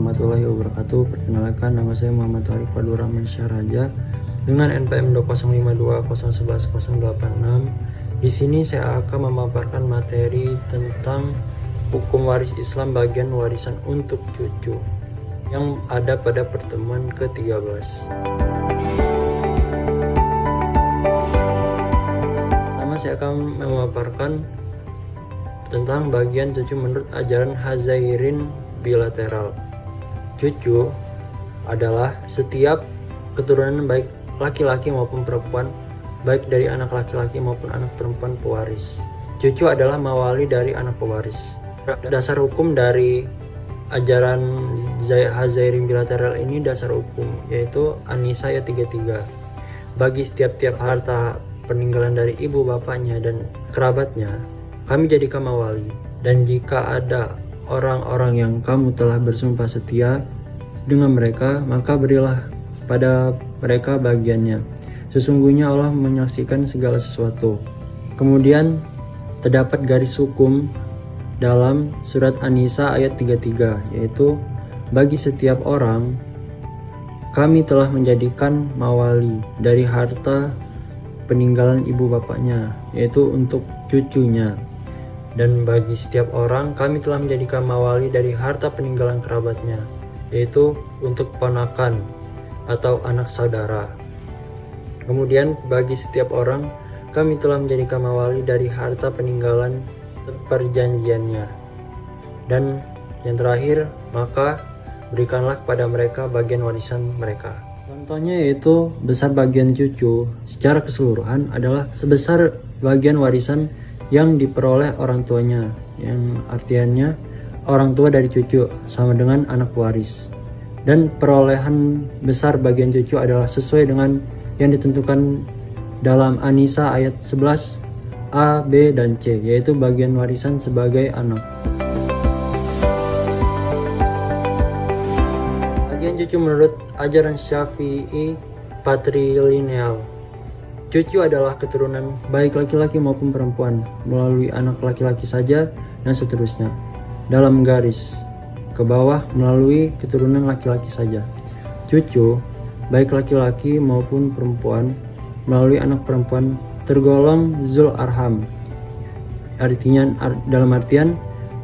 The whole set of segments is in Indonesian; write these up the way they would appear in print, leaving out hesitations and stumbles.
warahmatullahi wabarakatuh. Perkenalkan, nama saya Muhammad Arif Fadlur Rahman Syahraja dengan NPM 20520511086. Di sini saya akan memaparkan materi tentang hukum waris Islam bagian warisan untuk cucu yang ada pada pertemuan ke-13. Pertama, saya akan memaparkan tentang bagian cucu menurut ajaran Hazairin bilateral. Cucu adalah setiap keturunan baik laki-laki maupun perempuan, baik dari anak laki-laki maupun anak perempuan pewaris. Cucu adalah mawali dari anak pewaris. Dasar hukum dari ajaran Hazairin bilateral ini dasar hukum, yaitu An-Nisa ayat 33. Bagi setiap harta peninggalan dari ibu bapaknya dan kerabatnya, kami jadikan mawali, dan jika ada orang-orang yang kamu telah bersumpah setia dengan mereka, maka berilah pada mereka bagiannya. Sesungguhnya Allah menyaksikan segala sesuatu. Kemudian terdapat garis hukum dalam surat An-Nisa ayat 33, yaitu bagi setiap orang kami telah menjadikan mawali dari harta peninggalan ibu bapaknya, yaitu untuk cucunya. Dan bagi setiap orang kami telah menjadikan mawali dari harta peninggalan kerabatnya, yaitu untuk ponakan atau anak saudara. Kemudian bagi setiap orang kami telah menjadikan mawali dari harta peninggalan perjanjiannya. Dan yang terakhir, maka berikanlah kepada mereka bagian warisan mereka. Contohnya yaitu besar bagian cucu secara keseluruhan adalah sebesar bagian warisan yang diperoleh orang tuanya, yang artiannya orang tua dari cucu sama dengan anak waris. Dan perolehan besar bagian cucu adalah sesuai dengan yang ditentukan dalam An-Nisa ayat 11 A, B, dan C, yaitu bagian warisan sebagai anak. Bagian cucu menurut ajaran Syafi'i patrilineal. Cucu adalah keturunan baik laki-laki maupun perempuan melalui anak laki-laki saja dan seterusnya. Dalam garis ke bawah melalui keturunan laki-laki saja. Cucu baik laki-laki maupun perempuan melalui anak perempuan tergolong zul arham. Artinya dalam artian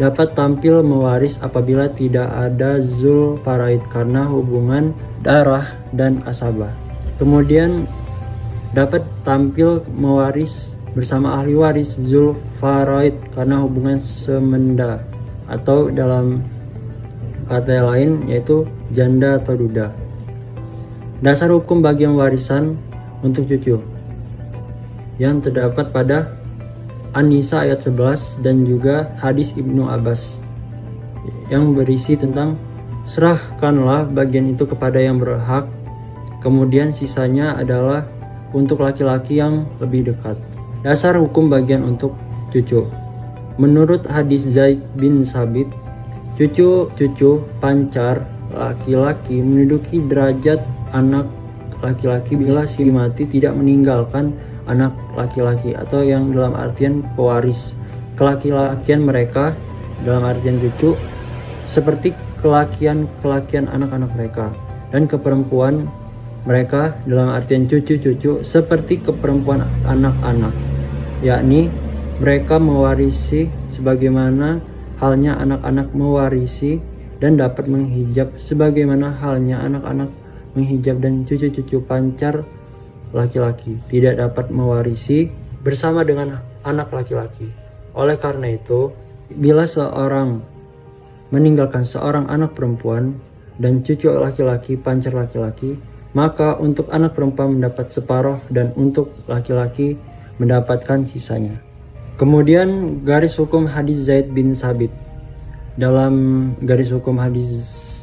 dapat tampil mewaris apabila tidak ada zul faraid karena hubungan darah dan asabah. Kemudian dapat tampil mewaris bersama ahli waris zul faraid karena hubungan semenda, atau dalam kata lain yaitu janda atau duda. Dasar hukum bagian warisan untuk cucu yang terdapat pada An-Nisa ayat 11 dan juga hadis Ibnu Abbas yang berisi tentang serahkanlah bagian itu kepada yang berhak, kemudian sisanya adalah untuk laki-laki yang lebih dekat. Dasar hukum bagian untuk cucu. Menurut hadis Zaid bin Sabit, cucu pancar laki-laki menduduki derajat anak laki-laki bila si mati tidak meninggalkan anak laki-laki, atau yang dalam artian pewaris. Kelaki-lakian mereka dalam artian cucu seperti kelakian anak-anak mereka, dan keperempuan mereka dalam artian cucu-cucu seperti keperempuan anak-anak, yakni mereka mewarisi sebagaimana halnya anak-anak mewarisi dan dapat menghijab sebagaimana halnya anak-anak menghijab, dan cucu-cucu pancar laki-laki tidak dapat mewarisi bersama dengan anak laki-laki. Oleh karena itu, bila seorang meninggalkan seorang anak perempuan dan cucu laki-laki pancar laki-laki, maka untuk anak perempuan mendapat separuh dan untuk laki-laki mendapatkan sisanya. Kemudian garis hukum hadis Zaid bin Sabit. Dalam garis hukum hadis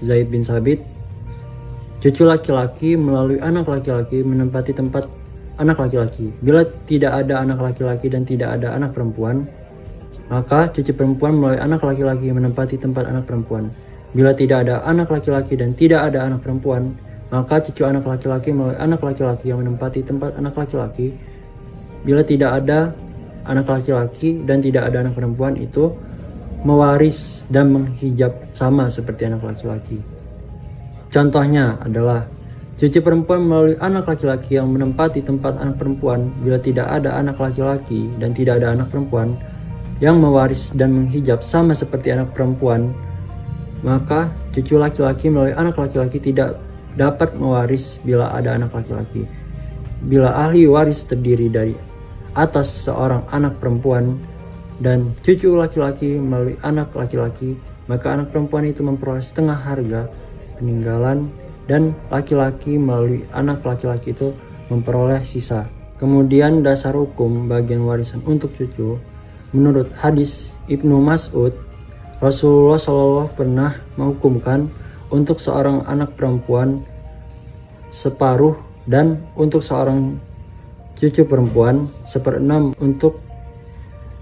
Zaid bin Sabit, cucu laki-laki melalui anak laki-laki menempati tempat anak laki-laki. Bila tidak ada anak laki-laki dan tidak ada anak perempuan, maka cucu perempuan melalui anak laki-laki menempati tempat anak perempuan. Bila tidak ada anak laki-laki dan tidak ada anak perempuan, maka cucu anak laki-laki melalui anak laki-laki yang menempati tempat anak laki-laki. Bila tidak ada anak laki-laki dan tidak ada anak perempuan, itu mewaris dan menghijab sama seperti anak laki-laki. Contohnya adalah cucu perempuan melalui anak laki-laki yang menempati tempat anak perempuan bila tidak ada anak laki-laki dan tidak ada anak perempuan yang mewaris dan menghijab sama seperti anak perempuan, maka cucu laki-laki melalui anak laki-laki tidak dapat mewaris bila ada anak laki-laki. Bila ahli waris terdiri dari atas seorang anak perempuan dan cucu laki-laki melalui anak laki-laki, maka anak perempuan itu memperoleh setengah harga peninggalan dan laki-laki melalui anak laki-laki itu memperoleh sisa. Kemudian dasar hukum bagian warisan untuk cucu, menurut hadis Ibnu Mas'ud, Rasulullah SAW pernah menghukumkan untuk seorang anak perempuan separuh dan untuk seorang cucu perempuan 1/6 untuk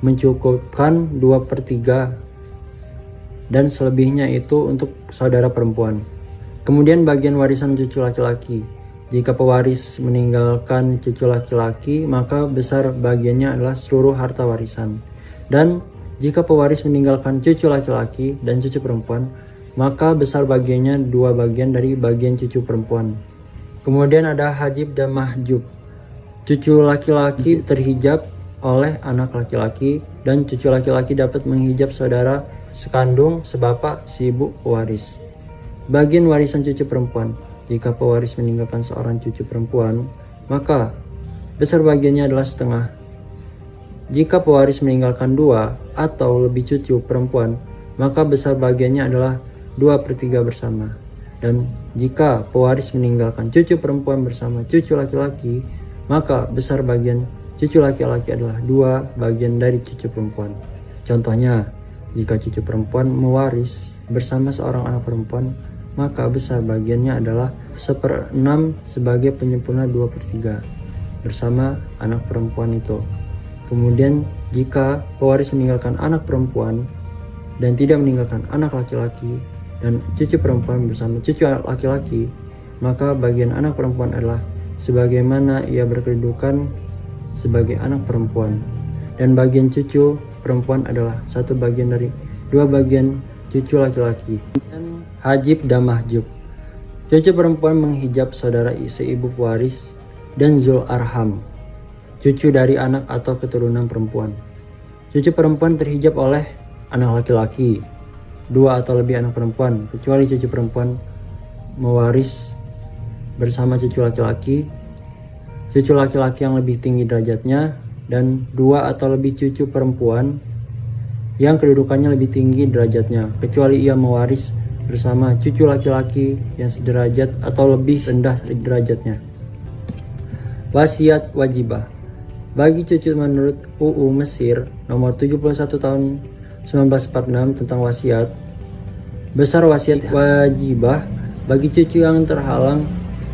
mencukupkan 2/3 dan selebihnya itu untuk saudara perempuan. Kemudian bagian warisan cucu laki-laki. Jika pewaris meninggalkan cucu laki-laki, maka besar bagiannya adalah seluruh harta warisan. Dan jika pewaris meninggalkan cucu laki-laki dan cucu perempuan, maka besar bagiannya 2 bagian dari bagian cucu perempuan. Kemudian ada hajib dan mahjub. Cucu laki-laki terhijab oleh anak laki-laki dan cucu laki-laki dapat menghijab saudara sekandung, sebapak, si ibu pewaris. Bagian warisan cucu perempuan. Jika pewaris meninggalkan seorang cucu perempuan, maka besar bagiannya adalah setengah. Jika pewaris meninggalkan 2 atau lebih cucu perempuan, maka besar bagiannya adalah 2/3 bersama. Dan jika pewaris meninggalkan cucu perempuan bersama cucu laki-laki, maka besar bagian cucu laki-laki adalah 2 bagian dari cucu perempuan. Contohnya, jika cucu perempuan mewaris bersama seorang anak perempuan, maka besar bagiannya adalah 1/6 sebagai penyempurna 2/3 bersama anak perempuan itu. Kemudian jika pewaris meninggalkan anak perempuan dan tidak meninggalkan anak laki-laki dan cucu perempuan bersama cucu laki-laki, maka bagian anak perempuan adalah sebagaimana ia berkedudukan sebagai anak perempuan, dan bagian cucu perempuan adalah 1 bagian dari 2 bagian cucu laki-laki. Hajib dan mahjub. Cucu perempuan menghijab saudara seibu pewaris dan zul arham, cucu dari anak atau keturunan perempuan. Cucu perempuan terhijab oleh anak laki-laki, 2 atau lebih anak perempuan, kecuali cucu perempuan mewaris bersama cucu laki-laki, cucu laki-laki yang lebih tinggi derajatnya, dan 2 atau lebih cucu perempuan yang kedudukannya lebih tinggi derajatnya, kecuali ia mewaris bersama cucu laki-laki yang sederajat atau lebih rendah derajatnya. Wasiat wajibah. Bagi cucu menurut UU Mesir nomor 71 tahun 1946 tentang wasiat, besar wasiat wajibah bagi cucu yang terhalang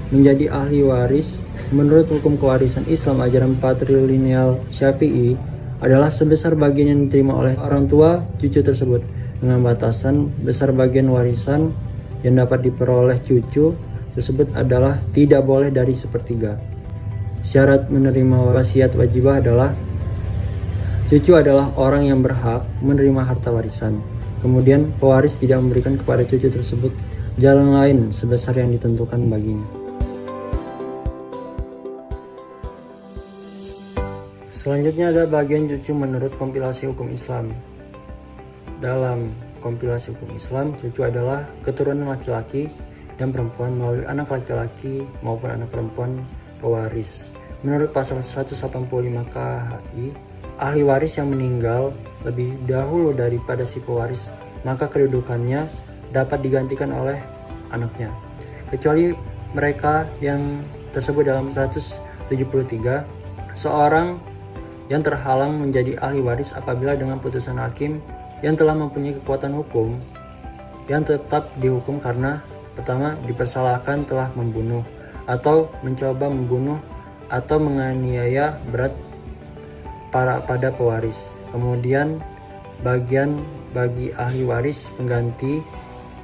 menjadi ahli waris menurut hukum kewarisan Islam ajaran patrilineal Syafi'i adalah sebesar bagian yang diterima oleh orang tua cucu tersebut, dengan batasan besar bagian warisan yang dapat diperoleh cucu tersebut adalah tidak boleh dari 1/3. Syarat menerima wasiat wajibah adalah cucu adalah orang yang berhak menerima harta warisan. Kemudian pewaris tidak memberikan kepada cucu tersebut jalan lain sebesar yang ditentukan baginya. Selanjutnya ada bagian cucu menurut kompilasi hukum Islam. Dalam kompilasi hukum Islam, cucu adalah keturunan laki-laki dan perempuan melalui anak laki-laki maupun anak perempuan pewaris. Menurut pasal 185 KHI, ahli waris yang meninggal lebih dahulu daripada si pewaris, maka kedudukannya dapat digantikan oleh anaknya, kecuali mereka yang tersebut dalam 173. Seorang yang terhalang menjadi ahli waris apabila dengan putusan hakim yang telah mempunyai kekuatan hukum yang tetap dihukum karena pertama dipersalahkan telah membunuh atau mencoba membunuh atau menganiaya berat pada pewaris. Kemudian bagian bagi ahli waris pengganti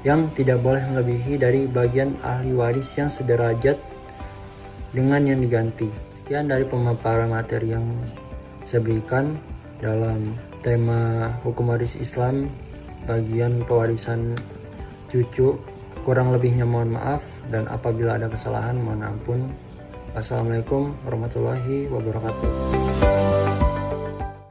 yang tidak boleh melebihi dari bagian ahli waris yang sederajat dengan yang diganti. Sekian dari pemaparan materi yang saya berikan dalam tema hukum waris Islam bagian pewarisan cucu, Kurang lebihnya mohon maaf, dan apabila ada kesalahan mohon ampun. Wassalamualaikum warahmatullahi wabarakatuh.